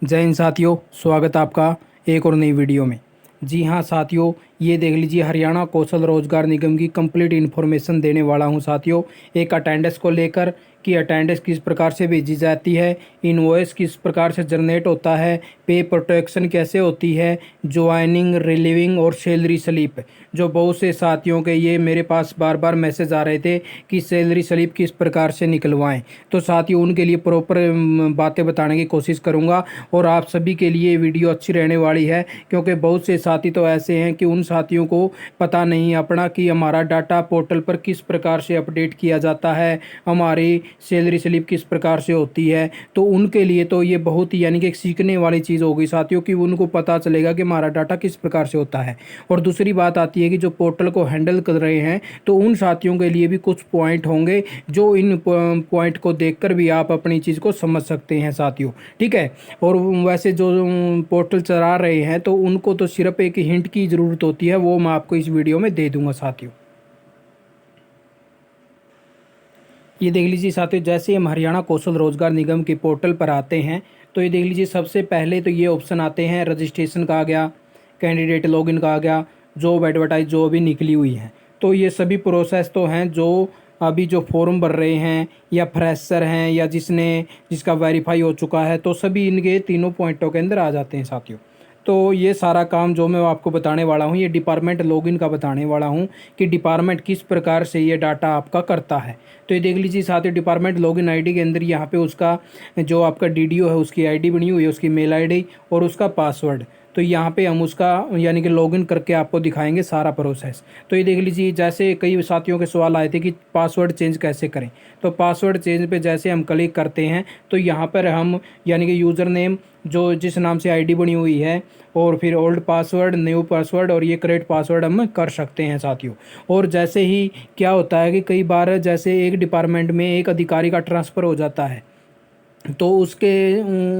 जय हिंद साथियों, स्वागत है आपका एक और नई वीडियो में। जी हाँ साथियों, ये देख लीजिए हरियाणा कौशल रोजगार निगम की कंप्लीट इन्फॉर्मेशन देने वाला हूँ साथियों। एक अटेंडेंस को लेकर कि अटेंडेंस किस प्रकार से भेजी जाती है, इनवॉइस किस प्रकार से जनरेट होता है, पे प्रोटेक्शन कैसे होती है, ज्वाइनिंग, रिलीविंग और सैलरी स्लिप। जो बहुत से साथियों के ये मेरे पास बार बार मैसेज आ रहे थे कि सैलरी स्लिप किस प्रकार से निकलवाएं, तो साथियों उनके लिए प्रॉपर बातें बताने की कोशिश करूँगा। और आप सभी के लिए वीडियो अच्छी रहने वाली है, क्योंकि बहुत से साथी तो ऐसे हैं कि उन साथियों को पता नहीं अपना कि हमारा डाटा पोर्टल पर किस प्रकार से अपडेट किया जाता है, हमारी सैलरी स्लिप किस प्रकार से होती है। तो उनके लिए तो ये बहुत ही यानी कि एक सीखने वाली चीज़ होगी साथियों, कि उनको पता चलेगा कि हमारा डाटा किस प्रकार से होता है। और दूसरी बात आती है कि जो पोर्टल को हैंडल कर रहे हैं, तो उन साथियों के लिए भी कुछ पॉइंट होंगे जो इन पॉइंट को देखकर भी आप अपनी चीज़ को समझ सकते हैं साथियों। ठीक है। और वैसे जो पोर्टल चला रहे हैं तो उनको तो सिर्फ एक हिंट की ज़रूरत होती है, वो मैं आपको इस वीडियो में दे दूंगा साथियों। ये देख लीजिए साथियों, जैसे हम हरियाणा कौशल रोजगार निगम के पोर्टल पर आते हैं तो ये देख लीजिए सबसे पहले तो ये ऑप्शन आते हैं, रजिस्ट्रेशन का आ गया, कैंडिडेट लॉगिन का आ गया, जॉब एडवर्टाइज जो अभी निकली हुई है। तो ये सभी प्रोसेस तो हैं जो अभी जो फॉर्म भर रहे हैं या फ्रेशर हैं या जिसका वेरीफाई हो चुका है, तो सभी इनके तीनों पॉइंटों के अंदर आ जाते हैं साथियों। तो ये सारा काम जो मैं आपको बताने वाला हूँ, ये डिपार्टमेंट लॉगिन का बताने वाला हूँ कि डिपार्टमेंट किस प्रकार से ये डाटा आपका करता है। तो ये देख लीजिए साथियों, डिपार्टमेंट लॉगिन आईडी के अंदर यहाँ पे उसका जो आपका डीडीओ है उसकी आईडी बनी हुई है, उसकी मेल आईडी और उसका पासवर्ड। तो यहाँ पे हम उसका यानी कि लॉगिन करके आपको दिखाएंगे सारा प्रोसेस। तो ये देख लीजिए, जैसे कई साथियों के सवाल आए थे कि पासवर्ड चेंज कैसे करें, तो पासवर्ड चेंज पे जैसे हम क्लिक करते हैं तो यहाँ पर हम यानी कि यूज़र नेम जो जिस नाम से आईडी बनी हुई है, और फिर ओल्ड पासवर्ड, न्यू पासवर्ड और ये करेक्ट पासवर्ड हम कर सकते हैं साथियों। और जैसे ही क्या होता है कि कई बार जैसे एक डिपार्टमेंट में एक अधिकारी का ट्रांसफ़र हो जाता है, तो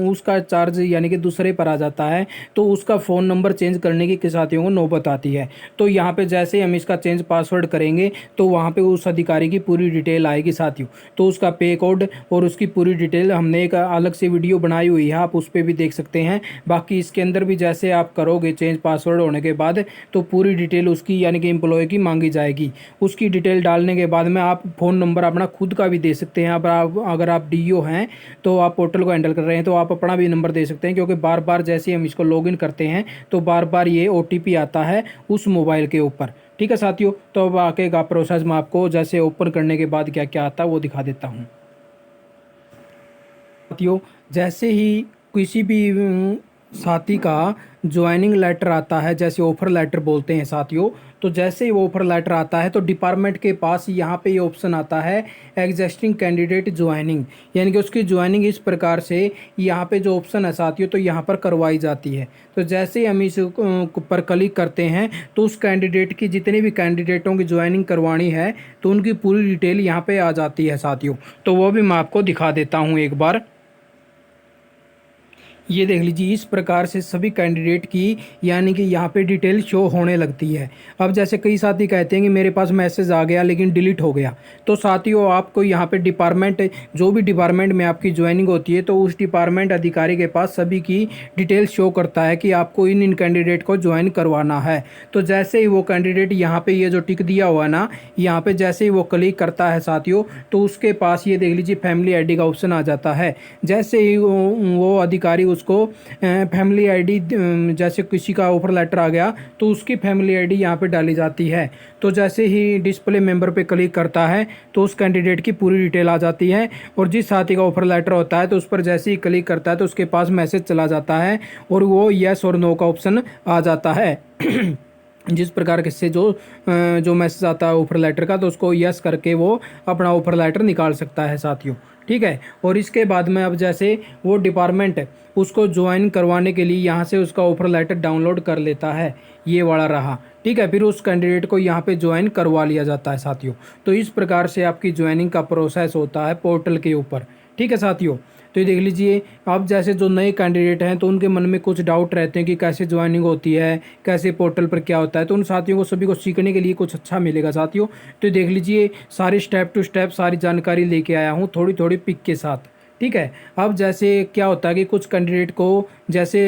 उसका चार्ज यानी कि दूसरे पर आ जाता है, तो उसका फ़ोन नंबर चेंज करने की साथियों को नौबत आती है। तो यहाँ पे जैसे हम इसका चेंज पासवर्ड करेंगे तो वहाँ पे उस अधिकारी की पूरी डिटेल आएगी साथियों। तो उसका पे कोड और उसकी पूरी डिटेल हमने एक अलग से वीडियो बनाई हुई है, आप उस पर भी देख सकते हैं। बाकी इसके अंदर भी जैसे आप करोगे चेंज पासवर्ड होने के बाद, तो पूरी डिटेल उसकी यानी कि एम्प्लॉय की मांगी जाएगी। उसकी डिटेल डालने के बाद में आप फ़ोन नंबर अपना खुद का भी दे सकते हैं। अगर आप डीओ हैं तो आप पोर्टल को हैंडल कर रहे हैं तो आप अपना भी नंबर दे सकते हैं, क्योंकि बार बार जैसे हम इसको लॉगिन करते हैं तो बार बार ये ओटीपी आता है उस मोबाइल के ऊपर। ठीक है साथियों, तो अब आगे का प्रोसेस मैं आपको जैसे ओपन करने के बाद क्या क्या आता है वो दिखा देता हूँ साथियों। जैसे ही किसी भी साथी का ज्वाइनिंग लेटर आता है, जैसे ऑफर लेटर बोलते हैं साथियों, तो जैसे ही वो ऑफर लेटर आता है तो डिपार्टमेंट के पास यहाँ पे ये ऑप्शन आता है एग्जिस्टिंग कैंडिडेट ज्वाइनिंग, यानी कि उसकी ज्वाइनिंग इस प्रकार से यहाँ पे जो ऑप्शन है साथियों तो यहाँ पर करवाई जाती है। तो जैसे ही हम इस पर क्लिक करते हैं तो उस कैंडिडेट की जितने भी कैंडिडेटों की ज्वाइनिंग करवानी है तो उनकी पूरी डिटेल यहाँ पे आ जाती है साथियों। तो वो भी मैं आपको दिखा देता हूँ एक बार। ये देख लीजिए, इस प्रकार से सभी कैंडिडेट की यानी कि यहाँ पे डिटेल शो होने लगती है। अब जैसे कई साथी कहते हैं कि मेरे पास मैसेज आ गया लेकिन डिलीट हो गया, तो साथियों आपको यहाँ पे डिपार्टमेंट, जो भी डिपार्टमेंट में आपकी ज्वाइनिंग होती है तो उस डिपार्टमेंट अधिकारी के पास सभी की डिटेल शो करता है कि आपको इन कैंडिडेट को ज्वाइन करवाना है। तो जैसे ही वो कैंडिडेट यहाँ पे ये जो टिक दिया हुआ है ना, यहाँ पे जैसे ही वो क्लिक करता है साथियों तो उसके पास ये देख लीजिए फैमिली आईडी का ऑप्शन आ जाता है। जैसे ही वो अधिकारी उसको फैमिली आईडी, जैसे किसी का ऑफर लेटर आ गया तो उसकी फैमिली आईडी यहाँ पे डाली जाती है। तो जैसे ही डिस्प्ले मेंबर पे क्लिक करता है तो उस कैंडिडेट की पूरी डिटेल आ जाती है। और जिस साथी का ऑफर लेटर होता है तो उस पर जैसे ही क्लिक करता है तो उसके पास मैसेज चला जाता है और वो येस और नो का ऑप्शन आ जाता है। जिस प्रकार के से जो मैसेज आता है ऑफर लेटर का, तो उसको यस करके वो अपना ऑफर लेटर निकाल सकता है साथियों। ठीक है। और इसके बाद में अब जैसे वो डिपार्टमेंट उसको ज्वाइन करवाने के लिए यहाँ से उसका ऑफर लेटर डाउनलोड कर लेता है, ये वाला रहा। ठीक है। फिर उस कैंडिडेट को यहाँ पे ज्वाइन करवा लिया जाता है साथियों। तो इस प्रकार से आपकी ज्वाइनिंग का प्रोसेस होता है पोर्टल के ऊपर। ठीक है साथियों। तो ये देख लीजिए, अब जैसे जो नए कैंडिडेट हैं तो उनके मन में कुछ डाउट रहते हैं कि कैसे ज्वाइनिंग होती है, कैसे पोर्टल पर क्या होता है, तो उन साथियों को सभी को सीखने के लिए कुछ अच्छा मिलेगा साथियों। तो देख लीजिए, सारी स्टेप टू स्टेप सारी जानकारी लेके आया हूँ थोड़ी थोड़ी पिक के साथ। ठीक है। अब जैसे क्या होता है कि कुछ कैंडिडेट को जैसे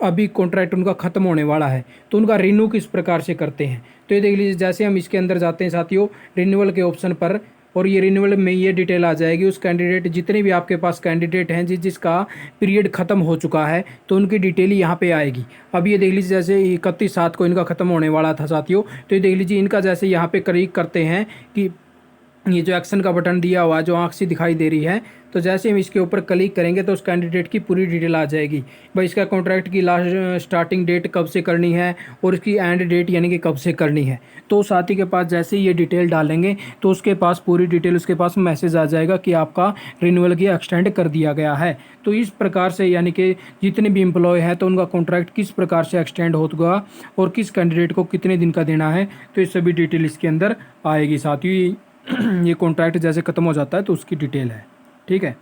अभी कॉन्ट्रैक्ट उनका ख़त्म होने वाला है, तो उनका रिन्यू किस प्रकार से करते हैं, तो ये देख लीजिए। जैसे हम इसके अंदर जाते हैं साथियों रिन्यूअल के ऑप्शन पर, और ये रिन्यूअल में ये डिटेल आ जाएगी उस कैंडिडेट, जितने भी आपके पास कैंडिडेट हैं जिसका पीरियड ख़त्म हो चुका है, तो उनकी डिटेल यहाँ पे आएगी। अब ये देख लीजिए जैसे 31/7 को इनका ख़त्म होने वाला था साथियों, तो ये देख लीजिए इनका जैसे यहाँ पे क्लिक करते हैं कि ये जो एक्शन का बटन दिया हुआ है जो आँख से दिखाई दे रही है, तो जैसे हम इसके ऊपर क्लिक करेंगे तो उस कैंडिडेट की पूरी डिटेल आ जाएगी। भाई इसका कॉन्ट्रैक्ट की लास्ट स्टार्टिंग डेट कब से करनी है और इसकी एंड डेट यानी कि कब से करनी है। तो साथी के पास जैसे ये डिटेल डालेंगे तो उसके पास पूरी डिटेल, उसके पास मैसेज आ जाएगा कि आपका रिन्यूअल की एक्सटेंड कर दिया गया है। तो इस प्रकार से यानी कि जितने भी एम्प्लॉय हैं तो उनका कॉन्ट्रैक्ट किस प्रकार से एक्सटेंड होगा और किस कैंडिडेट को कितने दिन का देना है, तो ये सभी डिटेल इसके अंदर आएगी साथियों। ये कॉन्ट्रैक्ट जैसे ख़त्म हो जाता है तो उसकी डिटेल है। ठीक है,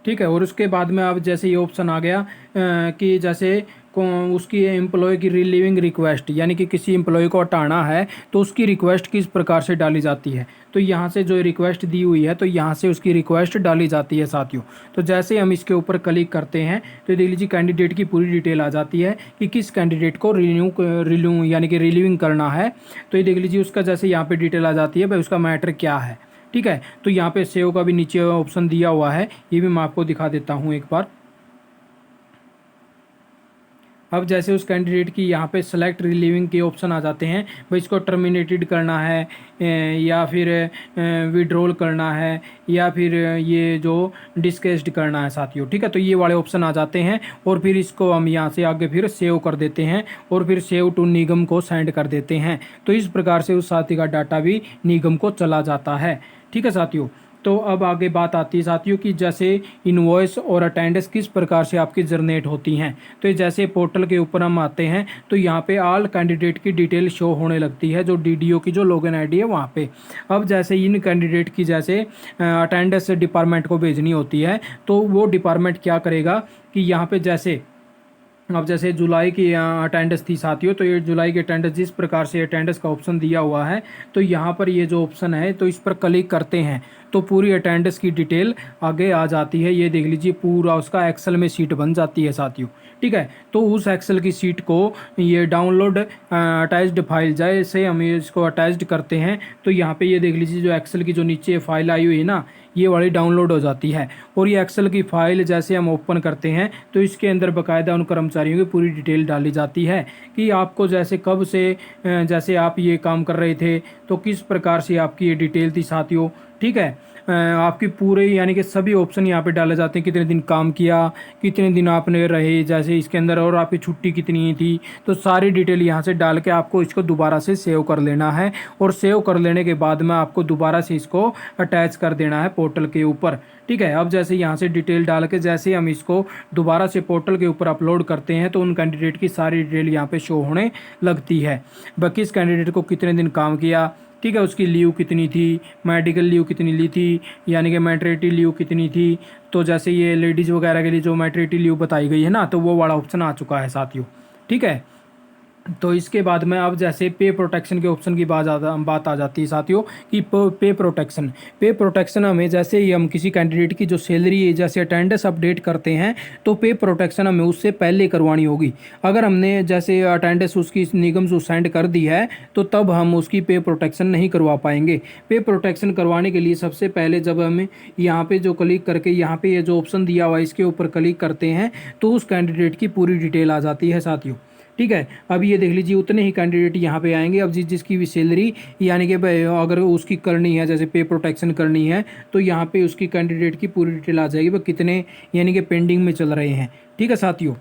ठीक है। और उसके बाद में अब जैसे ये ऑप्शन आ गया कि जैसे उसकी एम्प्लॉय की रिलीविंग रिक्वेस्ट, यानी कि किसी एम्प्लॉय को हटाना है तो उसकी रिक्वेस्ट किस प्रकार से डाली जाती है। तो यहाँ से जो रिक्वेस्ट दी हुई है तो यहाँ से उसकी रिक्वेस्ट डाली जाती है साथियों। तो जैसे हम इसके ऊपर क्लिक करते हैं तो देख लीजिए कैंडिडेट की पूरी डिटेल आ जाती है कि किस कैंडिडेट को रिन्यू यानी कि रिलीविंग करना है। तो ये देख लीजिए उसका जैसे यहाँ पर डिटेल आ जाती है, भाई उसका मैटर क्या है। ठीक है, तो यहाँ पे सेव का भी नीचे ऑप्शन दिया हुआ है, ये भी मैं आपको दिखा देता हूँ एक बार। अब जैसे उस कैंडिडेट की यहाँ पे सेलेक्ट रिलीविंग के ऑप्शन आ जाते हैं, भाई इसको टर्मिनेटेड करना है या फिर विड्रॉल करना है या फिर ये जो डिस्केस्ड करना है साथियों। ठीक है, तो ये वाले ऑप्शन आ जाते हैं और फिर इसको हम यहाँ से आगे फिर सेव कर देते हैं और फिर सेव टू निगम को सेंड कर देते हैं। तो इस प्रकार से उस साथी का डाटा भी निगम को चला जाता है। ठीक है साथियों, तो अब आगे बात आती है साथियों कि जैसे इनवॉइस और अटेंडेंस किस प्रकार से आपकी जनरेट होती हैं। तो जैसे पोर्टल के ऊपर हम आते हैं तो यहाँ पे ऑल कैंडिडेट की डिटेल शो होने लगती है, जो डीडीओ की जो लॉगिन आईडी है वहाँ पे। अब जैसे इन कैंडिडेट की जैसे अटेंडेंस डिपार्टमेंट को भेजनी होती है तो वो डिपार्टमेंट क्या करेगा कि यहाँ पे जैसे अब जैसे जुलाई की अटेंडेंस थी साथियों, तो ये जुलाई की अटेंडेंस जिस प्रकार से अटेंडेंस का ऑप्शन दिया हुआ है तो यहाँ पर ये जो ऑप्शन है तो इस पर क्लिक करते हैं तो पूरी अटेंडेंस की डिटेल आगे आ जाती है। ये देख लीजिए पूरा उसका एक्सेल में शीट बन जाती है साथियों। ठीक है, तो उस एक्सेल की शीट को ये डाउनलोड अटैच्ड फाइल जैसे हम इसको अटैच्ड करते हैं तो यहाँ पे ये देख लीजिए जो एक्सेल की जो नीचे फाइल आई हुई है ना, ये वाली डाउनलोड हो जाती है। और ये एक्सेल की फ़ाइल जैसे हम ओपन करते हैं तो इसके अंदर बाकायदा उन कर्मचारियों की पूरी डिटेल डाली जाती है कि आपको जैसे कब से जैसे आप ये काम कर रहे थे तो किस प्रकार से आपकी ये डिटेल थी साथियों। ठीक है, आपकी पूरे यानी कि सभी ऑप्शन यहाँ पे डाले जाते हैं, कितने दिन काम किया, कितने दिन आपने रहे जैसे इसके अंदर, और आपकी छुट्टी कितनी थी, तो सारी डिटेल यहाँ से डाल के आपको इसको दोबारा से सेव कर लेना है। और सेव कर लेने के बाद में आपको दोबारा से इसको अटैच कर देना है पोर्टल के ऊपर। ठीक है, अब जैसे यहाँ से डिटेल डाल के जैसे हम इसको दोबारा से पोर्टल के ऊपर अपलोड करते हैं तो उन कैंडिडेट की सारी डिटेल यहाँ पे शो होने लगती है। बाकी इस कैंडिडेट को कितने दिन काम किया, ठीक है, उसकी लीव कितनी थी, मेडिकल लीव कितनी ली थी, यानी कि मैटरनिटी लीव कितनी थी। तो जैसे ये लेडीज़ वगैरह के लिए जो मैटरनिटी लीव बताई गई है ना, तो वो वाला ऑप्शन आ चुका है साथियों। ठीक है, तो इसके बाद में अब जैसे पे प्रोटेक्शन के ऑप्शन की बात आ जाती है साथियों कि पे प्रोटेक्शन हमें जैसे ही हम किसी कैंडिडेट की जो सैलरी जैसे अटेंडेंस अपडेट करते हैं तो पे प्रोटेक्शन हमें उससे पहले करवानी होगी। अगर हमने जैसे अटेंडेंस उसकी निगम से सेंड कर दी है तो तब हम उसकी पे प्रोटेक्शन नहीं करवा पाएंगे। पे प्रोटेक्शन करवाने के लिए सबसे पहले जब हमें यहाँ पे जो क्लिक करके यहाँ पे ये जो ऑप्शन दिया हुआ है इसके ऊपर क्लिक करते हैं तो उस कैंडिडेट की पूरी डिटेल आ जाती है साथियों। ठीक है, अब ये देख लीजिए उतने ही कैंडिडेट यहाँ पे आएंगे। अब जिसकी भी सैलरी यानी कि अगर उसकी करनी है जैसे पे प्रोटेक्शन करनी है तो यहाँ पे उसकी कैंडिडेट की पूरी डिटेल आ जाएगी, वह कितने यानी कि पेंडिंग में चल रहे हैं। ठीक है साथियों,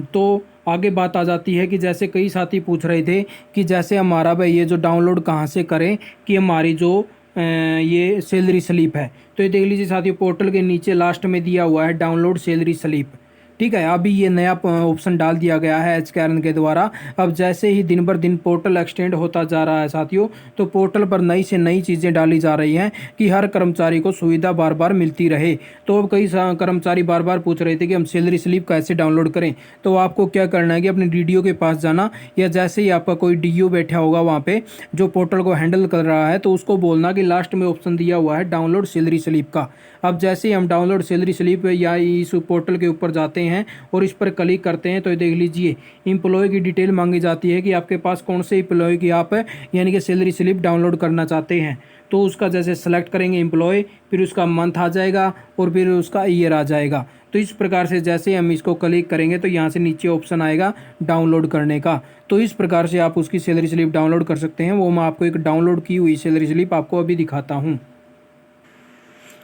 तो आगे बात आ जाती है कि जैसे कई साथी पूछ रहे थे कि जैसे हमारा भाई ये जो डाउनलोड कहाँ से करें कि हमारी जो ये सैलरी स्लिप है। तो ये देख लीजिए साथियों पोर्टल के नीचे लास्ट में दिया हुआ है डाउनलोड सैलरी स्लिप। ठीक है, अभी ये नया ऑप्शन डाल दिया गया है एचकेआरएन के द्वारा। अब जैसे ही दिन बर दिन पोर्टल एक्सटेंड होता जा रहा है साथियों, तो पोर्टल पर नई से नई चीज़ें डाली जा रही हैं कि हर कर्मचारी को सुविधा बार बार मिलती रहे। तो अब कई कर्मचारी बार बार पूछ रहे थे कि हम सैलरी स्लिप कैसे डाउनलोड करें। तो आपको क्या करना है कि अपने डीडीओ के पास जाना, या जैसे ही आपका कोई डीओ बैठा होगा वहाँ पे जो पोर्टल को हैंडल कर रहा है, तो उसको बोलना कि लास्ट में ऑप्शन दिया हुआ है डाउनलोड सैलरी स्लिप का। अब जैसे ही हम डाउनलोड सैलरी स्लिप या इस पोर्टल के ऊपर जाते हैं और इस पर क्लिक करते हैं, तो देख लीजिए एम्प्लॉय की डिटेल मांगी जाती है कि आपके पास कौन से एम्प्लॉय की आप यानी कि सैलरी स्लिप डाउनलोड करना चाहते हैं। तो उसका जैसे सेलेक्ट करेंगे एम्प्लॉय, फिर उसका मंथ आ जाएगा और फिर उसका ईयर आ जाएगा। तो इस प्रकार से जैसे हम इसको क्लिक करेंगे तो यहाँ से नीचे ऑप्शन आएगा डाउनलोड करने का। तो इस प्रकार से आप उसकी सैलरी स्लिप डाउनलोड कर सकते हैं। वो मैं आपको एक डाउनलोड की हुई सैलरी स्लिप आपको अभी दिखाता हूँ।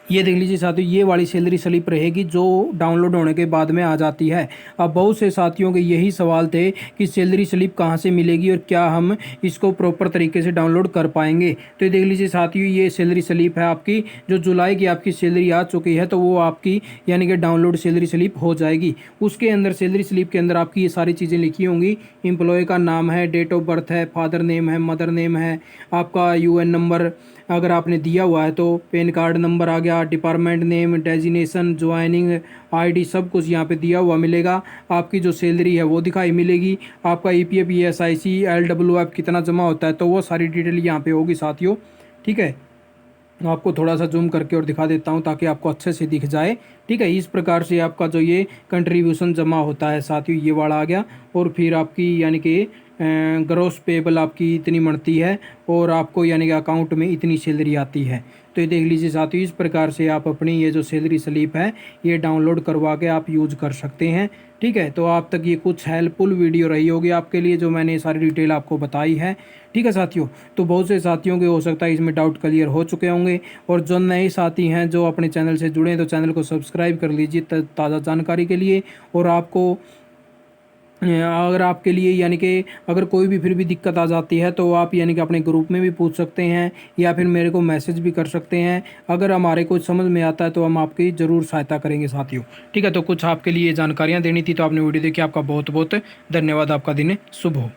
ये देख लीजिए साथियों, ये वाली सैलरी स्लिप रहेगी जो डाउनलोड होने के बाद में आ जाती है। अब बहुत से साथियों के यही सवाल थे कि सैलरी स्लिप कहाँ से मिलेगी और क्या हम इसको प्रॉपर तरीके से डाउनलोड कर पाएंगे। तो ये देख लीजिए साथियों, ये सैलरी स्लिप है आपकी, जो जुलाई की आपकी सैलरी आ चुकी है, तो वो आपकी यानी कि डाउनलोड सैलरी स्लिप हो जाएगी। उसके अंदर सैलरी स्लिप के अंदर आपकी ये सारी चीज़ें लिखी होंगी। एम्प्लॉय का नाम है, डेट ऑफ बर्थ है, फादर नेम है, मदर नेम है, आपका यूएन नंबर अगर आपने दिया हुआ है तो पैन कार्ड नंबर आ गया, department name, designation, joining ID, सब कुछ यहाँ पे दिया हुआ मिलेगा। आपकी जो सैलरी है वो दिखाई मिलेगी। आपका ईपीएफ, ईएसआईसी, एलडब्ल्यूएफ कितना जमा होता है, तो वो सारी डिटेल यहाँ पे होगी साथियों। ठीक है, आपको थोड़ा सा जूम करके और दिखा देता हूँ ताकि आपको अच्छे से दिख जाए। ठीक है, इस प्रकार से आपका जो ये कंट्रीब्यूशन जमा होता है साथियों, ये वाला आ गया। और फिर आपकी यानी कि ग्रॉस पेबल आपकी इतनी बढ़ती है और आपको यानी कि अकाउंट में इतनी सैलरी आती है। तो ये देख लीजिए साथियों, इस प्रकार से आप अपनी ये जो सैलरी स्लिप है ये डाउनलोड करवा के आप यूज कर सकते हैं। ठीक है, तो आप तक ये कुछ हेल्पफुल वीडियो रही होगी आपके लिए, जो मैंने सारी डिटेल आपको बताई है। ठीक है साथियों, तो बहुत से साथियों के हो सकता है इसमें डाउट क्लियर हो चुके होंगे, और जो नए साथी हैं जो अपने चैनल से जुड़े हैं तो चैनल को सब्सक्राइब कर लीजिए ताज़ा जानकारी के लिए। और आपको अगर आपके लिए यानी कि अगर कोई भी फिर भी दिक्कत आ जाती है तो आप यानी कि अपने ग्रुप में भी पूछ सकते हैं, या फिर मेरे को मैसेज भी कर सकते हैं। अगर हमारे कुछ समझ में आता है तो हम आपकी ज़रूर सहायता करेंगे साथियों। ठीक है, तो कुछ आपके लिए जानकारियाँ देनी थी, तो आपने वीडियो देखी, आपका बहुत बहुत धन्यवाद। आपका दिन शुभ हो।